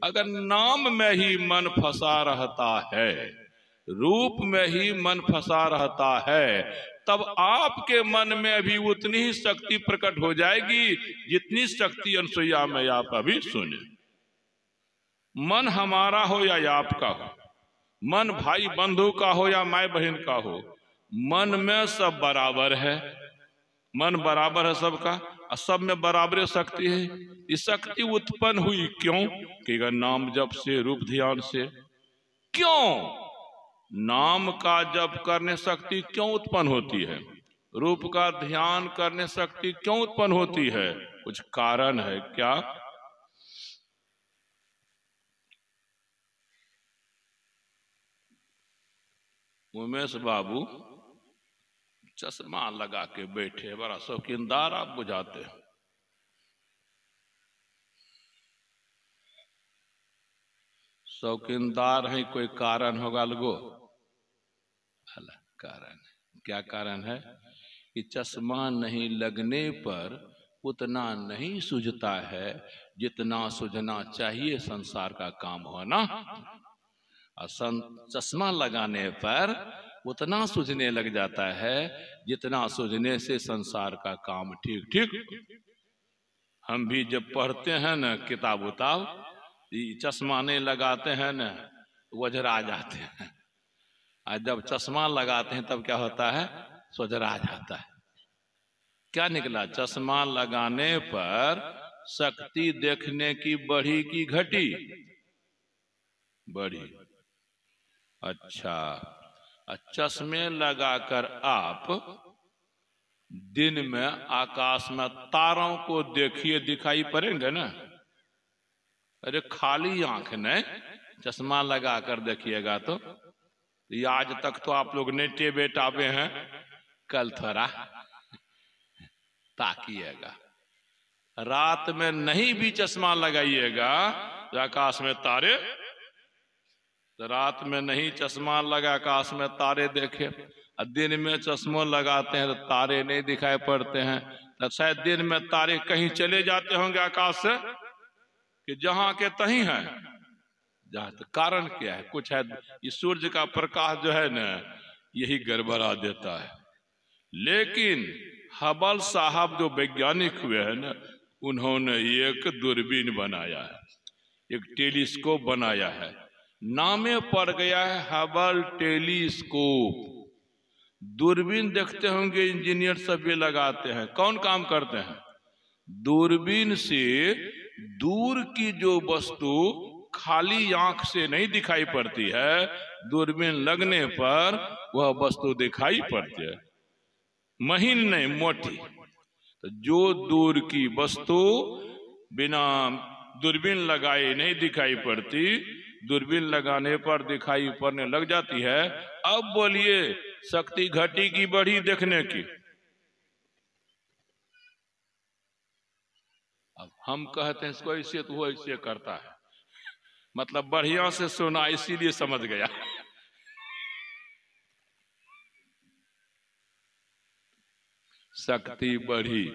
अगर नाम में ही मन फंसा रहता है, रूप में ही मन फंसा रहता है, तब आपके मन में भी उतनी ही शक्ति प्रकट हो जाएगी जितनी शक्ति अनसुईया में आप अभी सुने। मन हमारा हो या आपका हो, मन भाई बंधु का हो या माई बहन का हो, मन में सब बराबर है। मन बराबर है सबका और सब में बराबर शक्ति है। ये शक्ति उत्पन्न हुई क्यों? कि नाम जप से, रूप ध्यान से। क्यों? नाम का जप करने शक्ति क्यों उत्पन्न होती है? रूप का ध्यान करने शक्ति क्यों उत्पन्न होती है? कुछ कारण है क्या? उमेश बाबू चश्मा लगा के बैठे, बड़ा शौकीनदार आप बुझाते हैं। शौकीनदार है, कोई कारण होगा लगो? कारण क्या कारण है? कि चश्मा नहीं लगने पर उतना नहीं सूझता है जितना सूझना चाहिए संसार का काम होना, और चश्मा लगाने पर उतना सूझने लग जाता है जितना सूझने से संसार का काम ठीक ठीक। हम भी जब पढ़ते हैं न किताब उताब, चश्मा नहीं लगाते हैं न वजरा जाते हैं, और जब चश्मा लगाते हैं तब क्या होता है? सोजरा जाता है। क्या निकला? चश्मा लगाने पर शक्ति देखने की बढ़ी की घटी? बढ़ी। अच्छा, चश्मे लगाकर आप दिन में आकाश में तारों को देखिए, दिखाई पड़ेंगे ना? अरे खाली आंख नहीं, चश्मा लगाकर देखिएगा तो आज तक तो आप लोग नहीं टेबे टाबे हैं, कल थोड़ा ताकिएगा। रात में नहीं भी चश्मा लगाइएगा तो आकाश में तारे, तो रात में नहीं चश्मा लगा आकाश में तारे देखे, और दिन में चश्मा लगाते हैं तो तारे नहीं दिखाई पड़ते हैं। तो शायद दिन में तारे कहीं चले जाते होंगे आकाश से, कि जहां के तहीं हैं जहां। तो कारण क्या है? कुछ है, इस सूर्य का प्रकाश जो है ना, यही गड़बड़ा देता है। लेकिन हबल साहब जो वैज्ञानिक हुए हैं ना, उन्होंने एक दूरबीन बनाया है, एक टेलीस्कोप बनाया है, नामे पड़ गया है हबल टेलीस्कोप। दूरबीन देखते होंगे इंजीनियर सब भी लगाते हैं, कौन काम करते हैं? दूरबीन से दूर की जो वस्तु खाली आंख से नहीं दिखाई पड़ती है, दूरबीन लगने पर वह वस्तु दिखाई पड़ती है, महीन नहीं मोटी। तो जो दूर की वस्तु बिना दूरबीन लगाए नहीं दिखाई पड़ती, दूरबीन लगाने पर दिखाई पड़ने लग जाती है। अब बोलिए शक्ति घटी की बढ़ी देखने की? अब हम कहते हैं इसको ऐसे, तो वो ऐसे करता है, मतलब बढ़िया से सुना इसीलिए समझ गया। शक्ति बढ़ी।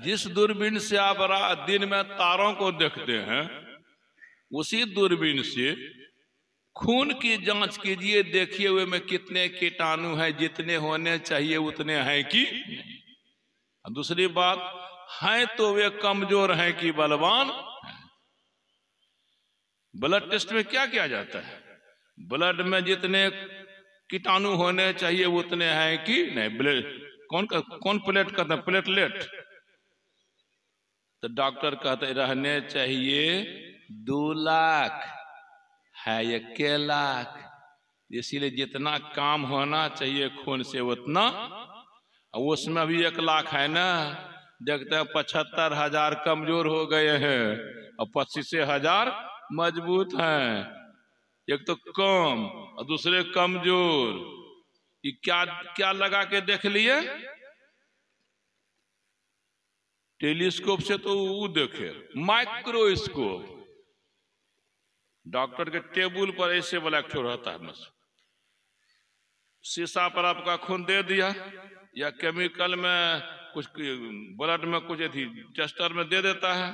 जिस दूरबीन से आप दिन में तारों को देखते हैं, उसी दूरबीन से खून की जांच कीजिए, देखिए हुए में कितने कीटाणु हैं, जितने होने चाहिए उतने हैं कि नहीं। दूसरी बात हैं तो वे कमजोर हैं कि बलवान। ब्लड टेस्ट में क्या किया जाता है? ब्लड में जितने कीटाणु होने चाहिए उतने हैं कि नहीं। कौन प्लेट कहते हैं? प्लेटलेट। तो डॉक्टर कहते रहने चाहिए 2 लाख, है 1 लाख। इसीलिए जितना काम होना चाहिए खून से उतना, उसमें भी 1 लाख है ना। देखते हैं 75,000 कमजोर हो गए हैं और 25,000 मजबूत हैं। एक तो कम और दूसरे कमजोर। ये क्या क्या लगा के देख लिए? टेलीस्कोप से तो वो देखे, माइक्रोस्कोप। डॉक्टर के टेबल पर ऐसे वाला क्यों रहता है? बस शीशा पर आपका खून दे दिया, या केमिकल में कुछ ब्लड में कुछ थी टेस्टर में दे देता है,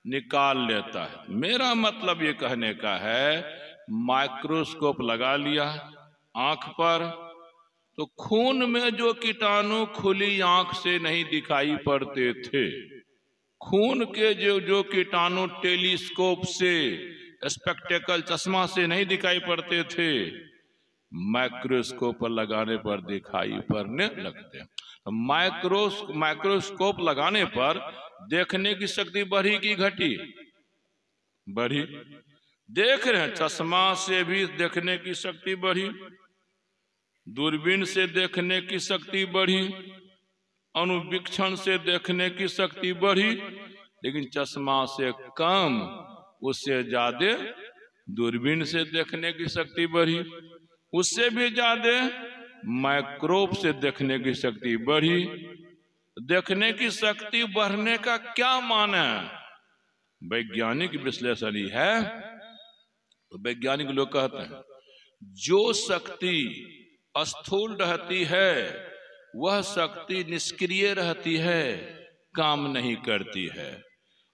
निकाल लेता है। मेरा मतलब ये कहने का है, माइक्रोस्कोप लगा लिया आंख पर, तो खून में जो कीटाणु खुली आंख से नहीं दिखाई पड़ते थे, खून के जो कीटाणु टेलीस्कोप से, स्पेक्टेकल चश्मा से नहीं दिखाई पड़ते थे, माइक्रोस्कोप लगाने पर दिखाई पड़ने लगते हैं। तो माइक्रोस्कोप लगाने पर देखने की शक्ति बढ़ी कि घटी? बढ़ी। देख रहे हैं, चश्मा से भी देखने की शक्ति बढ़ी, दूरबीन से देखने की शक्ति बढ़ी, अनुवीक्षण से देखने की शक्ति बढ़ी, लेकिन चश्मा से कम, उससे ज्यादा दूरबीन से देखने की शक्ति बढ़ी, उससे भी ज्यादा माइक्रोस्कोप से देखने की शक्ति बढ़ी। देखने की शक्ति बढ़ने का क्या माने? वैज्ञानिक विश्लेषण ही है। तो वैज्ञानिक लोग कहते हैं, जो शक्ति स्थूल रहती है वह शक्ति निष्क्रिय रहती है, काम नहीं करती है।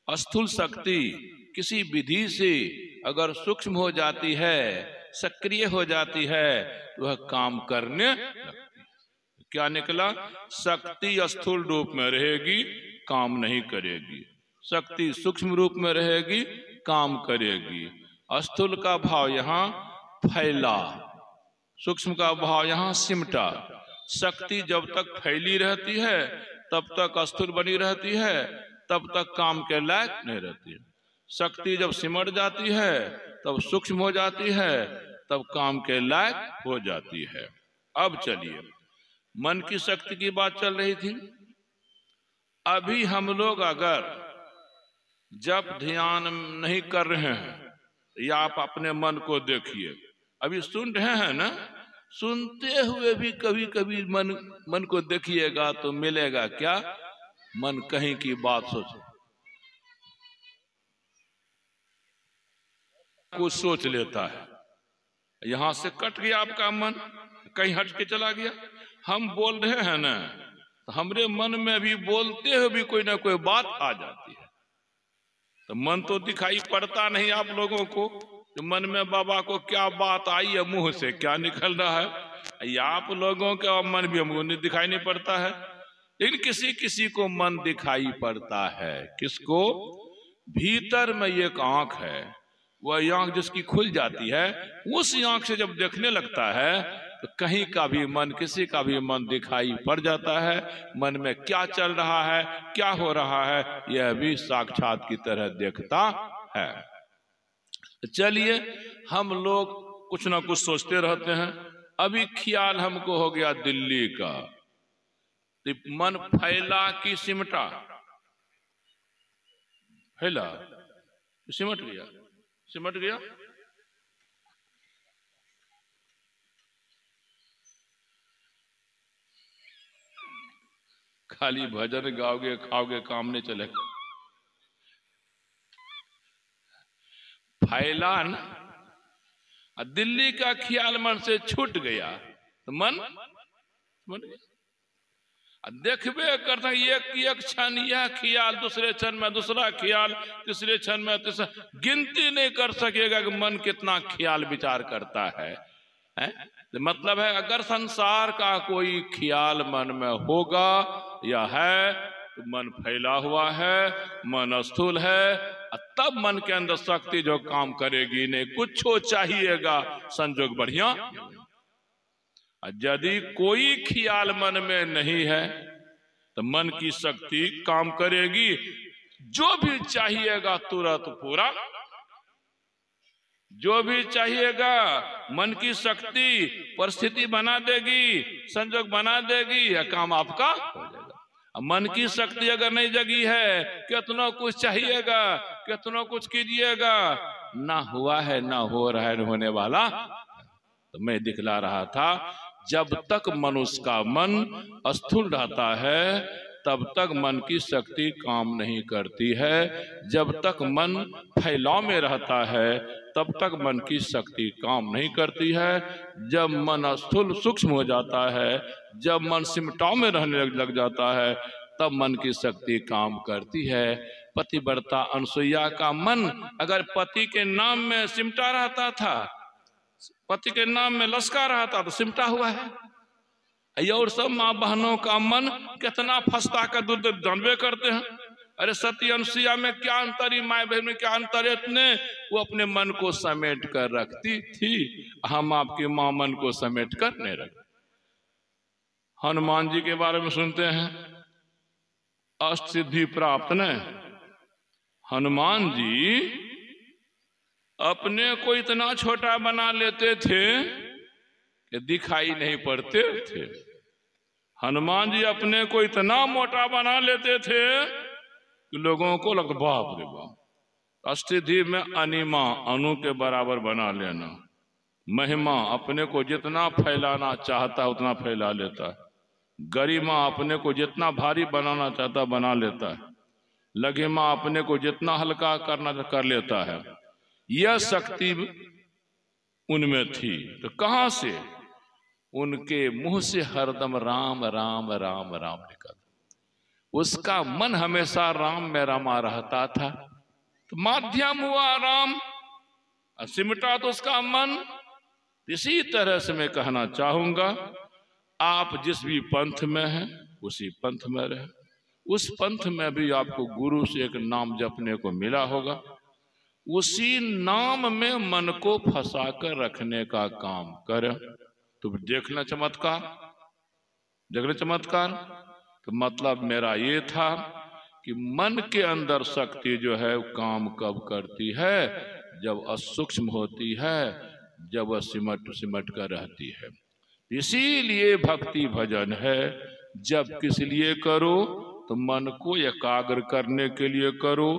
स्थूल शक्ति किसी विधि से अगर सूक्ष्म हो जाती है, सक्रिय हो जाती है, तो वह काम करने लगती है। क्या निकला? शक्ति स्थूल रूप में रहेगी, काम नहीं करेगी। शक्ति सूक्ष्म रूप में रहेगी, काम करेगी। स्थूल का भाव यहाँ फैला, सूक्ष्म का भाव यहाँ सिमटा। शक्ति जब तक फैली रहती है तब तक स्थूल बनी रहती है, तब तक काम के लायक नहीं रहती है। शक्ति जब सिमट जाती है तब सूक्ष्म हो जाती है, तब काम के लायक हो जाती है। अब चलिए, मन की शक्ति की बात चल रही थी। अभी हम लोग अगर जब ध्यान नहीं कर रहे हैं, या आप अपने मन को देखिए, अभी सुन रहे हैं ना, सुनते हुए भी कभी कभी मन को देखिएगा तो मिलेगा क्या? मन कहीं की बात सोच, कुछ सोच लेता है, यहां से कट गया आपका मन, कहीं हट के चला गया। हम बोल रहे हैं ना, तो हमरे मन में भी बोलते हुए भी कोई ना कोई बात आ जाती है। तो मन तो दिखाई पड़ता नहीं आप लोगों को, तो मन में बाबा को क्या बात आई है, मुंह से क्या निकल रहा है, या आप लोगों के मन भी हमको नहीं दिखाई नहीं पड़ता है। लेकिन किसी किसी को मन दिखाई पड़ता है। किसको? भीतर में एक आंख है, वह आंख जिसकी खुल जाती है, उस आंख से जब देखने लगता है तो कहीं का भी मन, किसी का भी मन दिखाई पड़ जाता है। मन में क्या चल रहा है, क्या हो रहा है, यह भी साक्षात की तरह देखता है। चलिए, हम लोग कुछ ना कुछ सोचते रहते हैं। अभी ख्याल हमको हो गया दिल्ली का, तो मन फैला कि सिमटा? फैला, सिमट गया, सिमट गया। खाली भजन गाओगे, खाओगे, काम नहीं चलेगा। फैला ना, दिल्ली का ख्याल मन से छूट गया तो मन देखबे करता, एक क्षण यह ख्याल, दूसरे क्षण में दूसरा ख्याल, तीसरे क्षण में तीसरा, गिनती नहीं कर सकेगा कि मन कितना ख्याल विचार करता है। तो मतलब है, अगर संसार का कोई ख्याल मन में होगा या है तो मन फैला हुआ है, मन स्थूल है, तब मन के अंदर शक्ति जो काम करेगी नहीं। कुछ हो चाहिएगा, संजोग बढ़िया। यदि कोई ख्याल मन में नहीं है तो मन की शक्ति काम करेगी, जो भी चाहिएगा तुरंत पूरा, जो भी चाहिएगा मन की शक्ति परिस्थिति बना देगी, संजोग बना देगी, यह काम आपका हो जाएगा। मन की शक्ति अगर नहीं जगी है, कितना कुछ चाहिएगा, कितना कुछ कीजिएगा, ना हुआ है, ना हो रहा है, होने वाला। तो मैं दिखला रहा था, जब तक मनुष्य का मन स्थूल रहता है तब तक मन की शक्ति काम नहीं करती है। जब तक मन फैलाव में रहता है तब तक मन की शक्ति काम नहीं करती है। जब मन स्थूल सूक्ष्म हो जाता है, जब मन सिमटाव में रहने लग जाता है, तब मन की शक्ति काम करती है। पतिव्रता अनसुईया का मन अगर पति के नाम में सिमटा रहता था, पति के नाम में लसका रहता तो सिमटा हुआ है। और सब माँ बहनों का मन कितना फंसता का दूध जानबे करते हैं। अरे सती अनुसुईया में क्या अंतर, माए बहन में क्या अंतर है? इतने वो अपने मन को समेट कर रखती थी, हम आपकी माँ मन को समेट कर नहीं रखते। हनुमान जी के बारे में सुनते हैं, अष्ट सिद्धि प्राप्त ने। हनुमान जी अपने को इतना छोटा बना लेते थे कि दिखाई नहीं पड़ते थे। हनुमान जी अपने को इतना मोटा बना लेते थे कि लोगों को लगता बाप रे बाप। अष्टसिद्धि में अनिमा, अनु के बराबर बना लेना। महिमा, अपने को जितना फैलाना चाहता उतना फैला लेता है। गरिमा, अपने को जितना भारी बनाना चाहता बना लेता है। लघिमा, अपने को जितना हल्का करना कर लेता है। यह शक्ति उनमें थी। तो कहां से? उनके मुंह से हरदम राम राम राम राम निकल, उसका मन हमेशा राम में रमा रहता था। तो माध्यम हुआ राम, सिमटा तो उसका मन। इसी तरह से मैं कहना चाहूंगा, आप जिस भी पंथ में हैं उसी पंथ में रहे। उस पंथ में भी आपको गुरु से एक नाम जपने को मिला होगा, उसी नाम में मन को फंसा कर रखने का काम करें। तो देखना चमत्कार, देखना चमत्कार। तो मतलब मेरा ये था कि मन के अंदर शक्ति जो है काम कब करती है? जब असूक्ष्म होती है, जब वह सिमट सिमट कर रहती है। इसीलिए भक्ति भजन है। जब किस लिए करो? तो मन को एकाग्र करने के लिए करो।